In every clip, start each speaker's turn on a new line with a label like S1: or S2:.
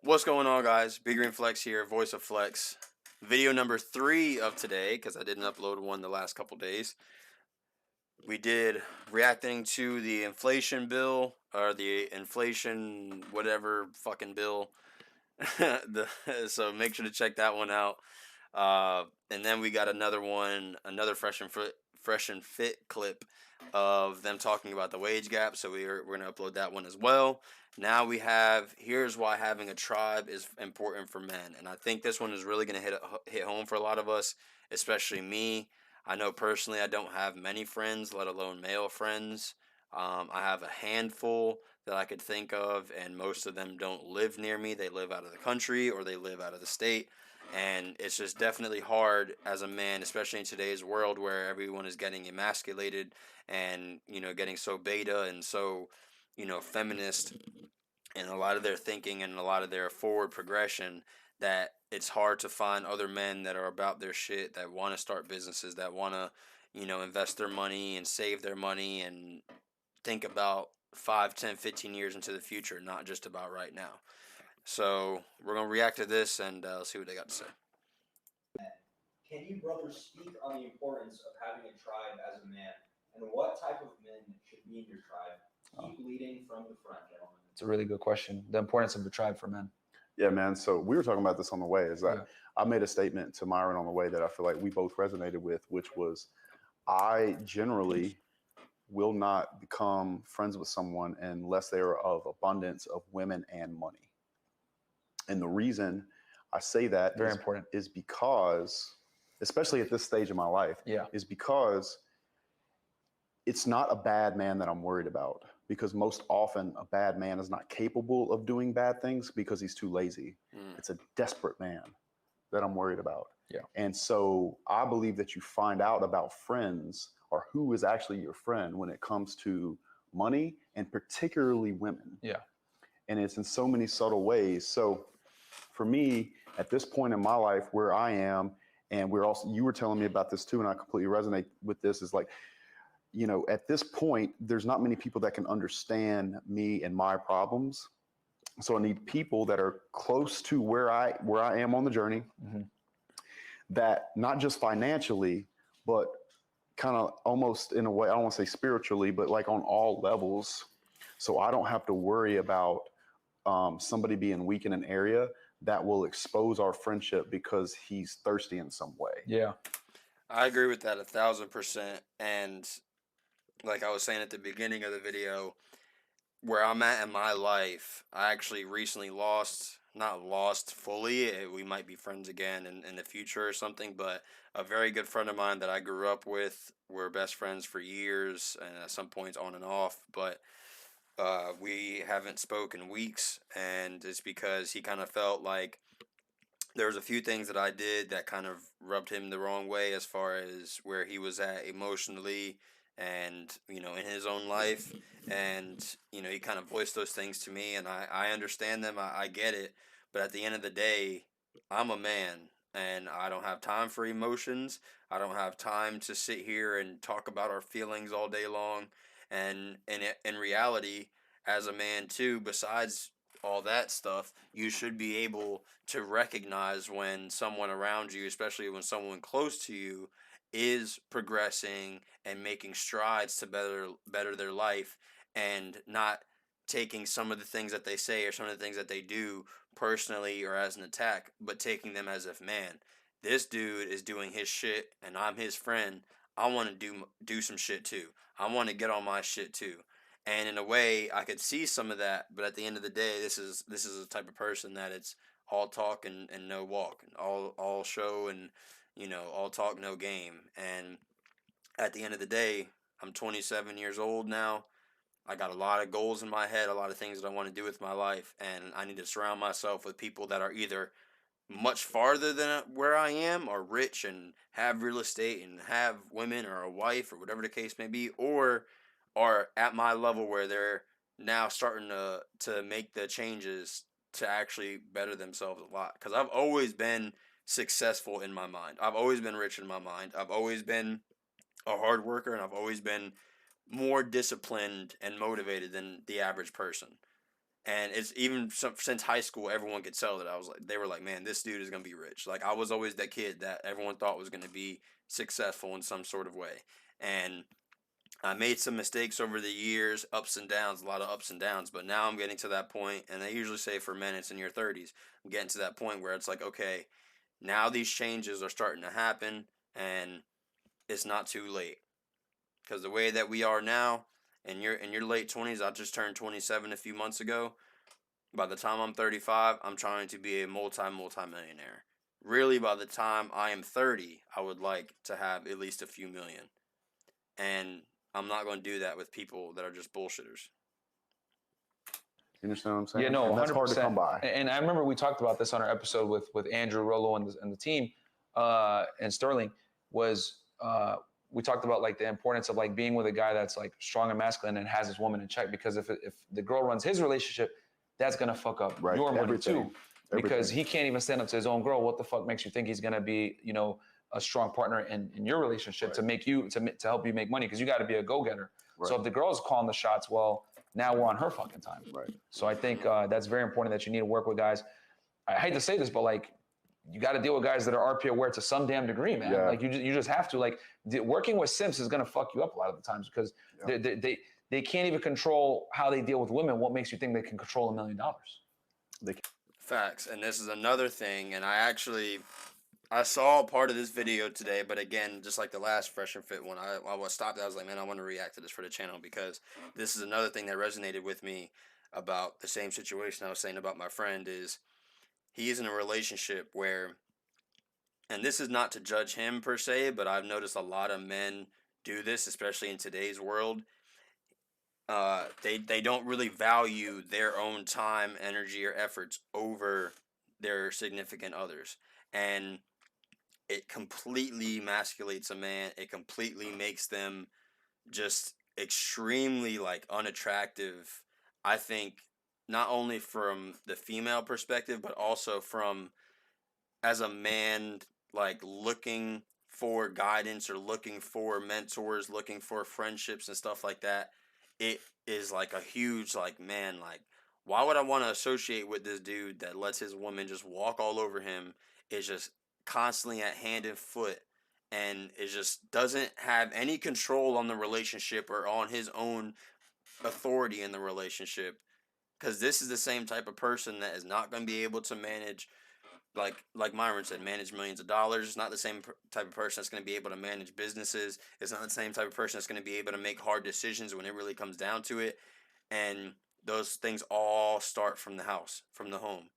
S1: What's going on, guys? Big Green Flex here, voice of Flex. Video number 3 of today, because I didn't upload one the last couple days. We did reacting to the inflation bill, or the inflation whatever fucking bill. So make sure to check that one out. And then we got another one, another fresh and fit clip of them talking about the wage gap. So we're gonna upload that one as well. Now we have here's why having a tribe is important for men, and I think this one is really gonna hit home for a lot of us, especially me. I know personally I don't have many friends, let alone male friends. I have a handful that I could think of, and most of them don't live near me. They live out of the country or they live out of the state. And it's just definitely hard as a man, especially in today's world where everyone is getting emasculated and, getting so beta and so, feminist and a lot of their thinking and a lot of their forward progression that it's hard to find other men that are about their shit, that want to start businesses, that want to, invest their money and save their money and think about 5, 10, 15 years into the future, not just about right now. So we're going to react to this and see what they got to say.
S2: Can you, brothers, speak on the importance of having a tribe as a man, and what type of men should be in your tribe? Keep leading from the front, gentlemen.
S3: It's a really good question. The importance of the tribe for men.
S4: Yeah, man. So we were talking about this on the way. Is that
S3: Yeah.
S4: I made a statement to Myron on the way that I feel like we both resonated with, which was I generally will not become friends with someone unless they are of abundance of women and money. And the reason I say that
S3: Very important.
S4: is because, especially at this stage of my life,
S3: Yeah.
S4: is because it's not a bad man that I'm worried about. Because most often a bad man is not capable of doing bad things because he's too lazy. It's a desperate man that I'm worried about.
S3: Yeah.
S4: And so I believe that you find out about friends or who is actually your friend when it comes to money and particularly women.
S3: Yeah.
S4: And it's in so many subtle ways. So for me, at this point in my life where I am, and you were telling me about this too, and I completely resonate with this, is like, at this point, there's not many people that can understand me and my problems. So I need people that are close to where I am on the journey, that not just financially, but kind of almost in a way, I don't want to say spiritually, but like on all levels. So I don't have to worry about somebody being weak in an area that will expose our friendship because he's thirsty in some way.
S3: Yeah.
S1: I agree with that 1,000%. And like I was saying at the beginning of the video, where I'm at in my life, I actually recently not lost fully. We might be friends again in the future or something, but a very good friend of mine that I grew up with, we're best friends for years and at some points on and off, but we haven't spoken in weeks, and it's because he kind of felt like there was a few things that I did that kind of rubbed him the wrong way as far as where he was at emotionally and in his own life, and he kind of voiced those things to me, and I understand them. I get it, but at the end of the day, I'm a man and I don't have time for emotions. I don't have time to sit here and talk about our feelings all day long. And in reality, as a man too, besides all that stuff, you should be able to recognize when someone around you, especially when someone close to you, is progressing and making strides to better their life, and not taking some of the things that they say or some of the things that they do personally or as an attack, but taking them as if, man, this dude is doing his shit and I'm his friend. I want to do some shit too. I want to get on my shit too. And in a way, I could see some of that, but at the end of the day, this is a type of person that it's all talk and no walk, and all show and all talk no game. And at the end of the day, I'm 27 years old now. I got a lot of goals in my head, a lot of things that I want to do with my life, and I need to surround myself with people that are either much farther than where I am, or rich and have real estate and have women or a wife or whatever the case may be, or are at my level where they're now starting to make the changes to actually better themselves a lot. Because I've always been successful in my mind. I've always been rich in my mind. I've always been a hard worker, and I've always been more disciplined and motivated than the average person. And it's even since high school, everyone could tell that they were like, man, this dude is gonna be rich. Like I was always that kid that everyone thought was gonna be successful in some sort of way. And I made some mistakes over the years, ups and downs, a lot of ups and downs. But now I'm getting to that point, and they usually say for men it's in your 30s. I'm getting to that point where it's like, okay, now these changes are starting to happen, and it's not too late. Because the way that we are now, in your late 20s, I just turned 27 a few months ago. By the time I'm 35, I'm trying to be a multi-millionaire. Really, by the time I am 30, I would like to have at least a few million. And I'm not going to do that with people that are just bullshitters.
S4: You understand what I'm saying?
S3: Yeah, no,
S4: And that's
S3: 100%.
S4: hard to come by.
S3: And I remember we talked about this on our episode with Andrew Rollo and the team, and Sterling was, we talked about like the importance of like being with a guy that's like strong and masculine and has his woman in check, because if the girl runs his relationship, that's going to fuck up
S4: Right.
S3: your money
S4: Everything.
S3: too, because he can't even stand up to his own girl. What the fuck makes you think he's going to be, you know, a strong partner in your relationship to make you, to help you make money? Because you got to be a go-getter.
S4: Right.
S3: So if the girl's calling the shots, well, now we're on her fucking time.
S4: Right.
S3: So I think that's very important, that you need to work with guys. I hate to say this, but like, you got to deal with guys that are RP aware to some damn degree, man.
S4: Yeah.
S3: Like you just have to. Like working with simps is gonna fuck you up a lot of the times, because they can't even control how they deal with women. What makes you think they can control $1 million?
S1: Facts. And this is another thing, and I saw part of this video today, but again, just like the last Fresh and Fit one, I was stopped. I was like, man, I want to react to this for the channel, because this is another thing that resonated with me about the same situation I was saying about my friend. Is he is in a relationship where, and this is not to judge him per se, but I've noticed a lot of men do this, especially in today's world. They don't really value their own time, energy, or efforts over their significant others, and it completely emasculates a man. It completely makes them just extremely like unattractive. I think not only from the female perspective, but also from, as a man, like looking for guidance or looking for mentors, looking for friendships and stuff like that. It is like a huge, like, man, like, why would I want to associate with this dude that lets his woman just walk all over him, is just constantly at hand and foot, and it just doesn't have any control on the relationship or on his own authority in the relationship? Because this is the same type of person that is not going to be able to manage, like Myron said, manage millions of dollars. It's not the same type of person that's going to be able to manage businesses. It's not the same type of person that's going to be able to make hard decisions when it really comes down to it. And those things all start from the house, from the home.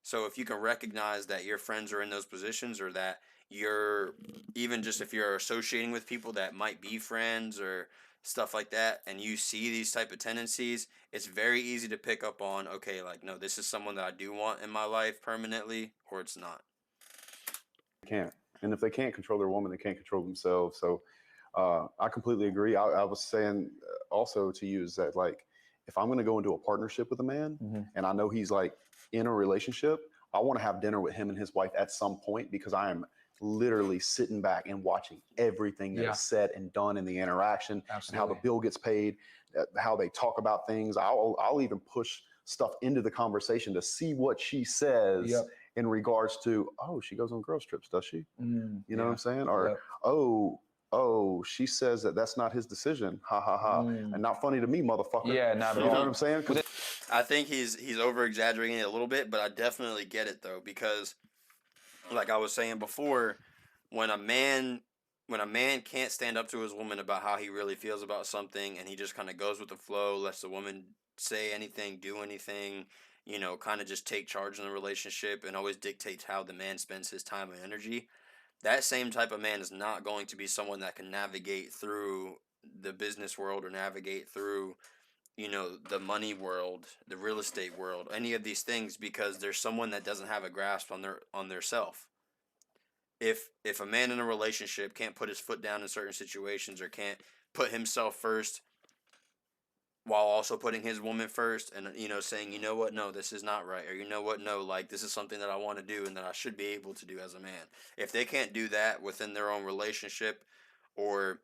S1: So if you can recognize that your friends are in those positions, or that you're, even just if you're associating with people that might be friends or stuff like that, and you see these type of tendencies, it's very easy to pick up on, okay, like, no, this is someone that I do want in my life permanently, or it's not.
S4: Can't. And if they can't control their woman, they can't control themselves. So I completely agree. I was saying also to you is that, like, if I'm going to go into a partnership with a man and I know he's like in a relationship, I want to have dinner with him and his wife at some point, because I am literally sitting back and watching everything that is said and done in the interaction.
S3: Absolutely.
S4: And how the bill gets paid, how they talk about things. I'll even push stuff into the conversation to see what she says in regards to, oh, she goes on girls trips, does she? You know what I'm saying? Or, oh, she says that that's not his decision. Ha ha ha. And not funny to me, motherfucker.
S3: Yeah, not at
S4: You
S3: all.
S4: know what I'm saying? 'Cause
S1: I think he's over exaggerating it a little bit, but I definitely get it though, because like I was saying before, when a man can't stand up to his woman about how he really feels about something, and he just kind of goes with the flow, lets the woman say anything, do anything, you know, kind of just take charge in the relationship, and always dictates how the man spends his time and energy, that same type of man is not going to be someone that can navigate through the business world, or navigate through, you know, the money world, the real estate world, any of these things, because there's someone that doesn't have a grasp on their self. If a man in a relationship can't put his foot down in certain situations, or can't put himself first while also putting his woman first, and, you know, saying, you know what, no, this is not right, or, you know what, no, like, this is something that I want to do and that I should be able to do as a man. If they can't do that within their own relationship, or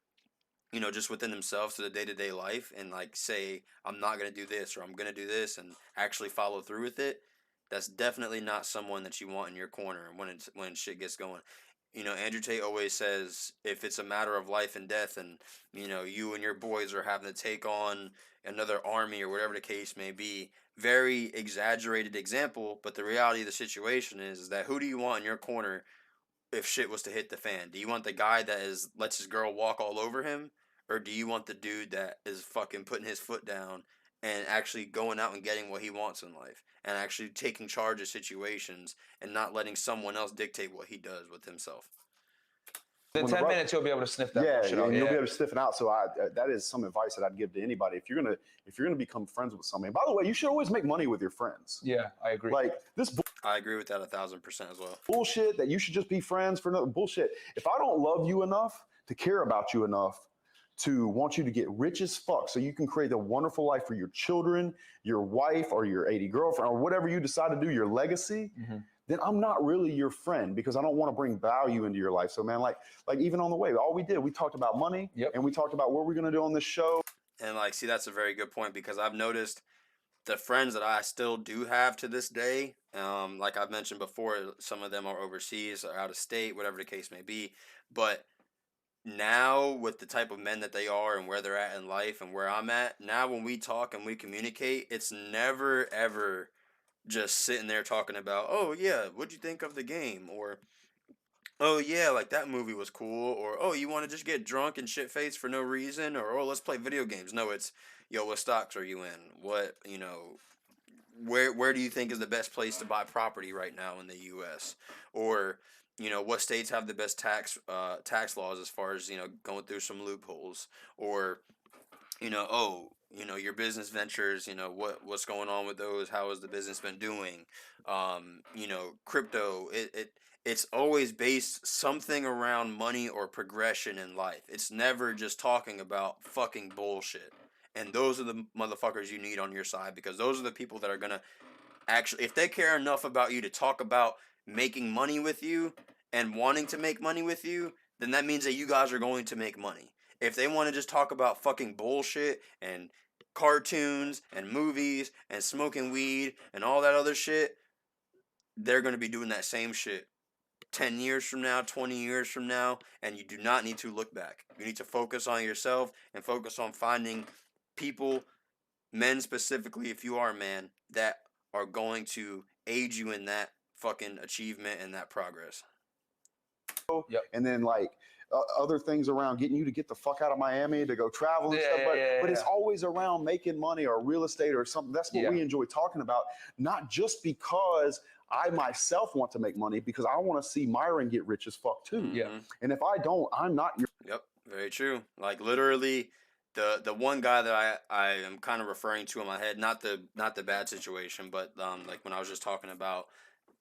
S1: you know, just within themselves to the day-to-day life and like say, I'm not going to do this or I'm going to do this and actually follow through with it, that's definitely not someone that you want in your corner when shit gets going. You know, Andrew Tate always says if it's a matter of life and death and, you know, you and your boys are having to take on another army or whatever the case may be, very exaggerated example, but the reality of the situation is that who do you want in your corner if shit was to hit the fan? Do you want the guy that is lets his girl walk all over him, or do you want the dude that is fucking putting his foot down and actually going out and getting what he wants in life and actually taking charge of situations and not letting someone else dictate what he does with himself?
S3: In
S4: When the
S3: 10
S4: Ru-
S3: minutes, you'll be able to sniff that
S4: Yeah,
S3: bullshit
S4: and
S3: out.
S4: you'll
S3: Yeah.
S4: be able to sniff it out. So that is some advice that I'd give to anybody. If you're gonna become friends with somebody, by the way, you should always make money with your friends.
S3: Yeah, I agree.
S4: Like this
S1: I agree with that 1,000% as well.
S4: bullshit that you should just be friends for no bullshit. If I don't love you enough to care about you enough to want you to get rich as fuck so you can create a wonderful life for your children, your wife, or your 80 girlfriend, or whatever you decide to do, your legacy,
S3: Mhm.
S4: then I'm not really your friend because I don't want to bring value into your life. So man, like even on the way, all we did, we talked about money
S3: Yep.
S4: and we talked about what we're gonna do on this show.
S1: And like, see, that's a very good point because I've noticed the friends that I still do have to this day, like I've mentioned before, some of them are overseas or out of state, whatever the case may be. But now, with the type of men that they are and where they're at in life and where I'm at, now when we talk and we communicate, it's never ever just sitting there talking about, oh yeah, what'd you think of the game? Or oh yeah, like that movie was cool, or oh you want to just get drunk and shit faced for no reason, or oh let's play video games. No, it's yo, what stocks are you in? What, you know, where do you think is the best place to buy property right now in the U.S. or you know what states have the best tax laws as far as you know going through some loopholes or you know, oh, you know, your business ventures, you know, what's going on with those? How has the business been doing? You know, crypto, it's always based something around money or progression in life. It's never just talking about fucking bullshit. And those are the motherfuckers you need on your side because those are the people that are gonna actually, if they care enough about you to talk about making money with you and wanting to make money with you, then that means that you guys are going to make money. If they want to just talk about fucking bullshit and cartoons and movies and smoking weed and all that other shit, they're going to be doing that same shit 10 years from now, 20 years from now, and you do not need to look back. You need to focus on yourself and focus on finding people, men specifically, if you are a man, that are going to aid you in that fucking achievement and that progress.
S3: Yep.
S4: And then like other things around getting you to get the fuck out of Miami to go travel and stuff. But it's always around making money or real estate or something. That's what we enjoy talking about. Not just because I myself want to make money, because I want to see Myron get rich as fuck too.
S3: Yeah.
S4: And if I don't, I'm not your.
S1: Yep, very true. Like literally, the one guy that I am kind of referring to in my head, not the bad situation, but like when I was just talking about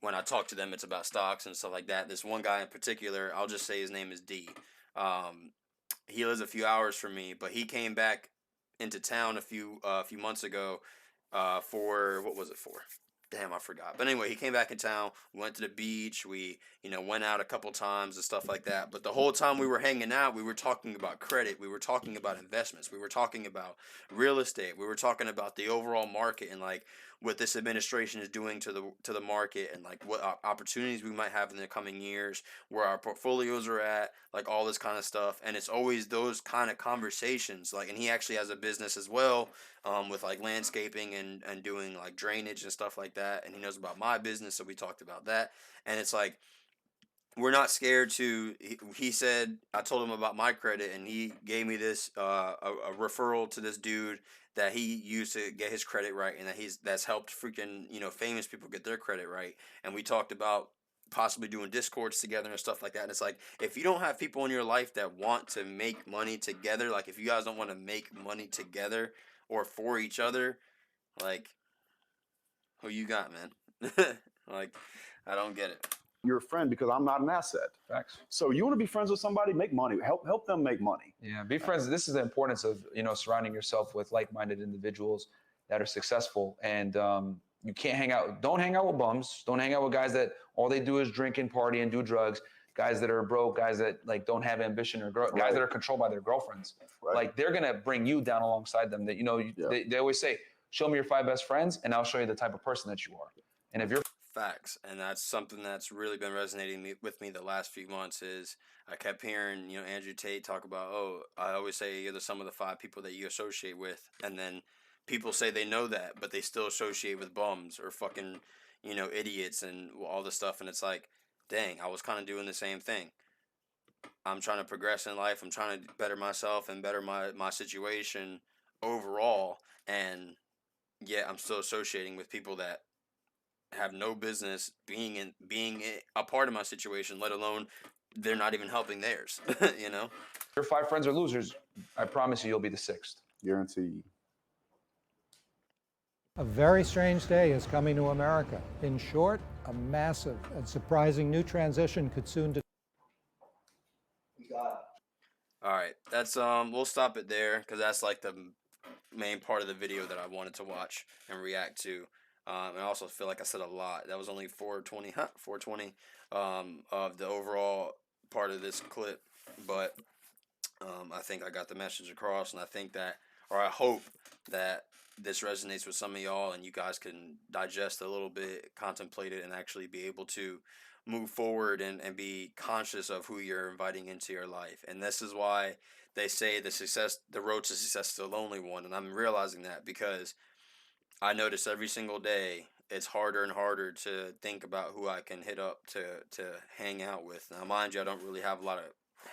S1: when I talk to them, it's about stocks and stuff like that. This one guy in particular, I'll just say his name is D. He lives a few hours from me, but he came back into town a few months ago for what was it for? Damn, I forgot. But anyway, he came back in town. We went to the beach. We, you know, went out a couple times and stuff like that. But the whole time we were hanging out, we were talking about credit. We were talking about investments. We were talking about real estate. We were talking about the overall market and like what this administration is doing to the market and like what opportunities we might have in the coming years, where our portfolios are at, like all this kind of stuff. And it's always those kind of conversations. Like, and he actually has a business as well, with like landscaping and doing like drainage and stuff like that. And he knows about my business, so we talked about that. And it's like we're not scared to. He said I told him about my credit, and he gave me this a referral to this dude that he used to get his credit right, and that's helped freaking you know famous people get their credit right. And we talked about possibly doing discords together and stuff like that. And it's like if you don't have people in your life that want to make money together, like if you guys don't want to make money together or for each other, like who you got, man? Like I don't get it.
S4: Your friend because I'm not an asset.
S3: Facts.
S4: So you want to be friends with somebody, make money, help them make money.
S3: Yeah, be friends. This is the importance of surrounding yourself with like-minded individuals that are successful. And you can't hang out. Don't hang out with bums. Don't hang out with guys that all they do is drink and party and do drugs. guys that are broke, guys that like don't have ambition, or guys
S4: Right.
S3: that are controlled by their girlfriends.
S4: Right.
S3: Like they're gonna bring you down alongside them. That
S4: Yeah.
S3: they always say, show me your 5 best friends, and I'll show you the type of person that you are. And if you're
S1: Facts, and that's something that's really been resonating with me the last few months. Is I kept hearing Andrew Tate talk about, oh, I always say you're the sum of the 5 people that you associate with, and then people say they know that, but they still associate with bums or fucking idiots and all this stuff, and it's like, dang, I was kind of doing the same thing. I'm trying to progress in life. I'm trying to better myself and better my situation overall, and yet I'm still associating with people that have no business being a part of my situation, let alone they're not even helping theirs.
S3: your 5 friends are losers, I promise you'll be the 6th.
S4: Guaranteed.
S5: A very strange day is coming to America. In short, a massive and surprising new transition could soon
S2: We got
S1: All right, that's we'll stop it there because that's like the main part of the video that I wanted to watch and react to. And I also feel like I said a lot. That was only 420 of the overall part of this clip, but I think I got the message across, and I think that, or I hope that this resonates with some of y'all, and you guys can digest a little bit, contemplate it, and actually be able to move forward and be conscious of who you're inviting into your life. And this is why they say the road to success is the lonely one, and I'm realizing that because I notice every single day it's harder and harder to think about who I can hit up to hang out with. Now, mind you, I don't really have a lot of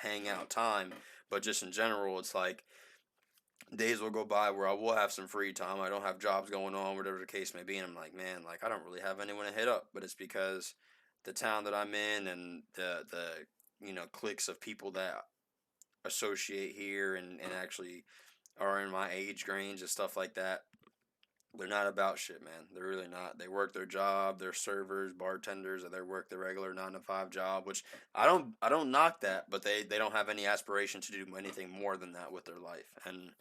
S1: hangout time, but just in general, it's like days will go by where I will have some free time. I don't have jobs going on, whatever the case may be, and I'm like, man, like I don't really have anyone to hit up. But it's because the town that I'm in and the cliques of people that associate here and actually are in my age range and stuff like that. They're not about shit, man. They're really not. They work their job. They're servers, bartenders, or they work the regular 9 to 5 job, which I don't knock that, but they don't have any aspiration to do anything more than that with their life, and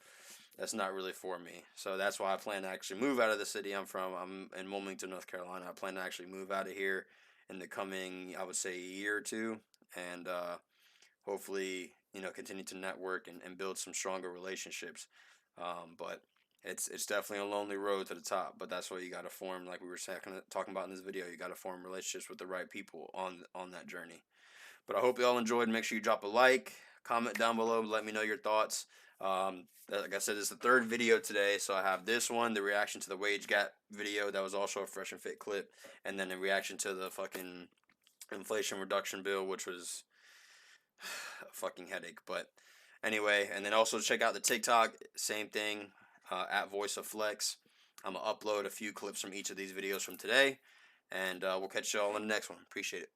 S1: that's not really for me. So that's why I plan to actually move out of the city I'm from. I'm in Wilmington, North Carolina. I plan to actually move out of here in the coming, I would say, year or two, and hopefully, continue to network and build some stronger relationships. But it's definitely a lonely road to the top, but that's what you got to form. Like we were talking about in this video, you got to form relationships with the right people on that journey. But I hope you all enjoyed. Make sure you drop a like, comment down below, let me know your thoughts. Like I said, it's the 3rd video today, so I have this one, the reaction to the wage gap video that was also a Fresh and Fit clip, and then a reaction to the fucking Inflation Reduction Bill, which was a fucking headache. But anyway, and then also check out the TikTok, same thing, at Voice of Flex. I'm going to upload a few clips from each of these videos from today, and we'll catch y'all in the next one. Appreciate it.